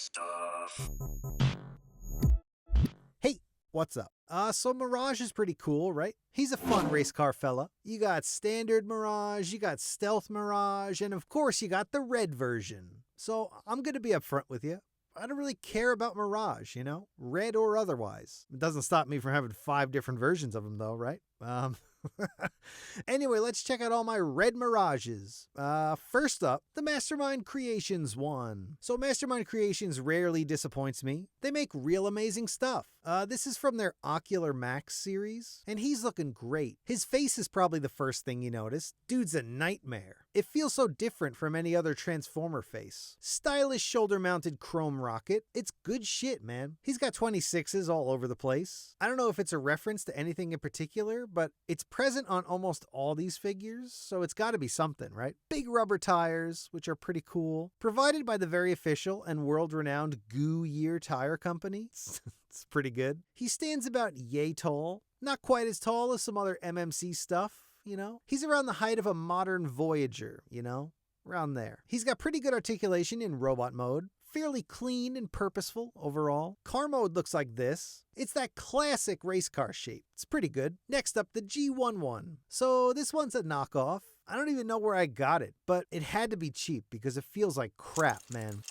Nistuff. Hey, what's up? So Mirage is pretty cool, right? He's a fun race car fella. You got standard Mirage, you got stealth Mirage, and of course you got the red version. So I'm gonna be upfront with you. I don't really care about Mirage, red or otherwise. It doesn't stop me from having 5 different versions of him though, right? Anyway, let's check out all my Red Mirages. First up, the Mastermind Creations one. So Mastermind Creations rarely disappoints me. They make real amazing stuff. This is from their Ocular Max series, and he's looking great. His face is probably the first thing you notice. Dude's a nightmare. It feels so different from any other Transformer face. Stylish shoulder-mounted chrome rocket. It's good shit, man. He's got 26s all over the place. I don't know if it's a reference to anything in particular, but it's present on almost all these figures, so it's got to be something, right? Big rubber tires, which are pretty cool. Provided by the very official and world-renowned Year Tire Company. It's pretty good. He stands about yay tall. Not quite as tall as some other MMC stuff, He's around the height of a modern Voyager, Around there. He's got pretty good articulation in robot mode. Fairly clean and purposeful overall. Car mode looks like this. It's that classic race car shape. It's pretty good. Next up, the G11. So this one's a knockoff. I don't even know where I got it, but it had to be cheap because it feels like crap, man.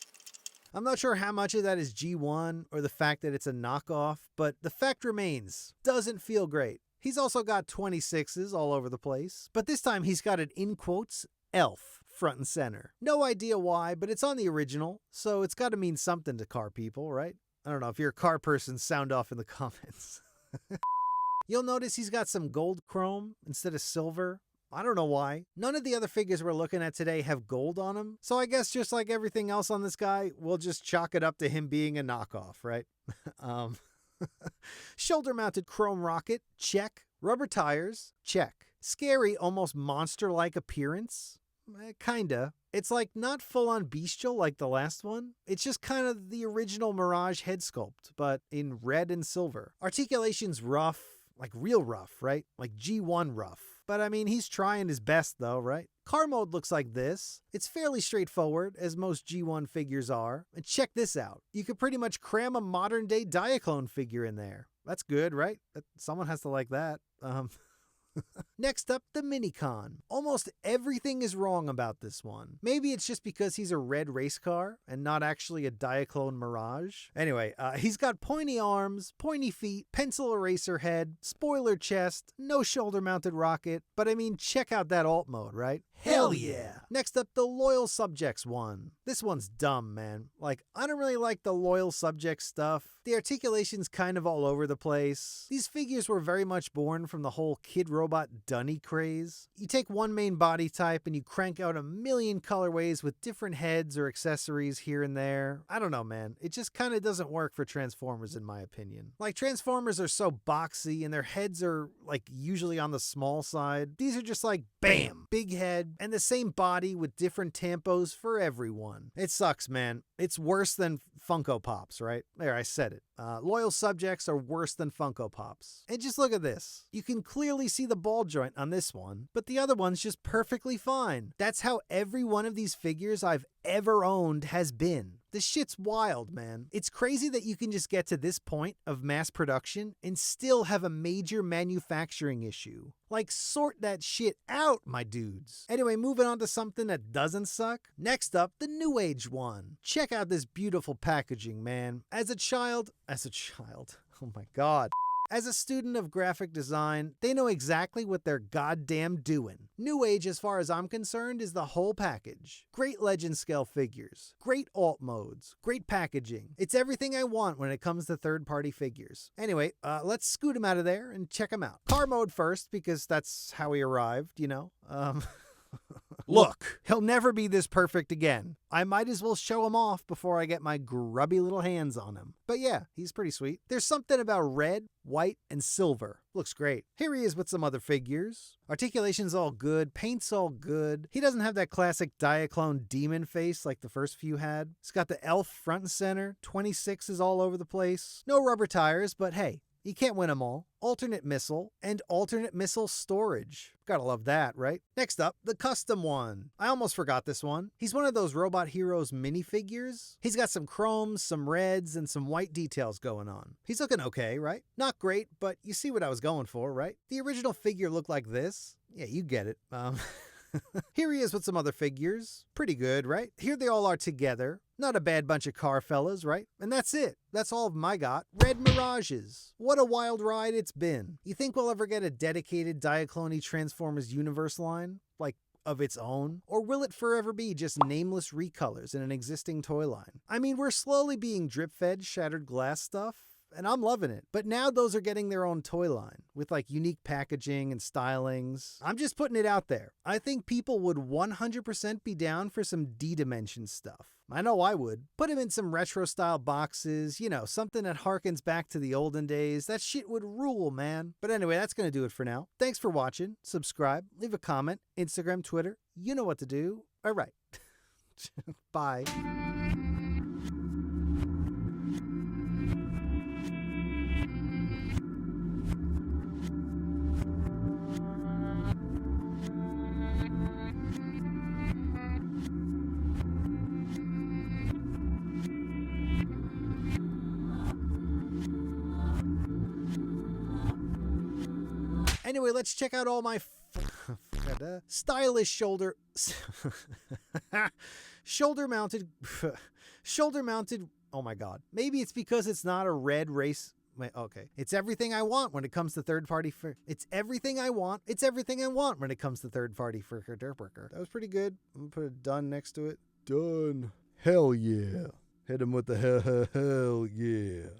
I'm not sure how much of that is G1 or the fact that it's a knockoff, but the fact remains, doesn't feel great. He's also got 26s all over the place, but this time he's got it in quotes, elf, front and center. No idea why, but it's on the original, so it's got to mean something to car people, right? I don't know, if you're a car person, sound off in the comments. You'll notice he's got some gold chrome instead of silver. I don't know why. None of the other figures we're looking at today have gold on them, so I guess just like everything else on this guy, we'll just chalk it up to him being a knockoff, right? Shoulder-mounted chrome rocket, check. Rubber tires, check. Scary, almost monster-like appearance? Kinda. It's like not full-on bestial like the last one. It's just kind of the original Mirage head sculpt, but in red and silver. Articulation's rough, like real rough, right? Like G1 rough. But I mean, he's trying his best though, right? Car mode looks like this. It's fairly straightforward, as most G1 figures are. And check this out. You could pretty much cram a modern-day Diaclone figure in there. That's good, right? Someone has to like that. Next up, the MiniCon. Almost everything is wrong about this one. Maybe it's just because he's a red race car and not actually a Diaclone Mirage. Anyway, he's got pointy arms, pointy feet, pencil eraser head, spoiler chest, no shoulder-mounted rocket. But I mean, check out that alt mode, right? Hell yeah! Next up, the Loyal Subjects one. This one's dumb, man. Like, I don't really like the Loyal Subjects stuff. The articulation's kind of all over the place. These figures were very much born from the whole Kid Robot Dunny craze. You take one main body type and you crank out a million colorways with different heads or accessories here and there. I don't know, man. It just kind of doesn't work for Transformers in my opinion. Like, Transformers are so boxy and their heads are like usually on the small side. These are just like, bam, big head, and the same body with different tampos for everyone. It sucks, man. It's worse than Funko Pops, right? There, I said it. Loyal Subjects are worse than Funko Pops. And just look at this. You can clearly see the ball joint on this one, but the other one's just perfectly fine. That's how every one of these figures I've ever owned has been. This shit's wild, man. It's crazy that you can just get to this point of mass production and still have a major manufacturing issue. Like, sort that shit out, my dudes. Anyway, moving on to something that doesn't suck. Next up, the New Age one. Check out this beautiful packaging, man. As a child, oh my god. As a student of graphic design, they know exactly what they're goddamn doing. New Age, as far as I'm concerned, is the whole package. Great legend scale figures, great alt modes, great packaging. It's everything I want when it comes to third-party figures. Anyway, let's scoot them out of there and check them out. Car mode first, because that's how he arrived, Look, he'll never be this perfect again. I might as well show him off before I get my grubby little hands on him. But yeah, he's pretty sweet. There's something about red, white, and silver. Looks great. Here he is with some other figures. Articulation's all good. Paint's all good. He doesn't have that classic Diaclone demon face like the first few had. He's got the elf front and center. 26 is all over the place. No rubber tires, but hey, You can't win them all. Alternate missile and alternate missile storage. Gotta love that, right? Next up, the custom one. I almost forgot this one. He's one of those Robot Heroes minifigures. He's got some chromes, some reds, and some white details going on. He's looking okay, right? Not great, but you see what I was going for, right? The original figure looked like this. Yeah, you get it. Here he is with some other figures. Pretty good, right? Here they all are together. Not a bad bunch of car fellas, right? And that's it. That's all of them I got. Red Mirages. What a wild ride it's been. You think we'll ever get a dedicated Diaclone Transformers universe line? Like, of its own? Or will it forever be just nameless recolors in an existing toy line? I mean, we're slowly being drip-fed shattered glass stuff, and I'm loving it. But now those are getting their own toy line with like unique packaging and stylings. I'm just putting it out there. I think people would 100% be down for some D-Dimension stuff. I know I would. Put them in some retro style boxes, you know, something that harkens back to the olden days. That shit would rule, man. But anyway, that's gonna do it for now. Thanks for watching. Subscribe, leave a comment, Instagram, Twitter. You know what to do. All right. Bye. Anyway, let's check out all my stylish shoulder mounted. Oh my God. Maybe it's because it's not a red race. Wait, okay. It's everything I want when it comes to third party. It's everything I want. It's everything I want when it comes to third party. That was pretty good. I'm gonna put a done next to it. Done. Hell yeah. Hit him with the hell yeah.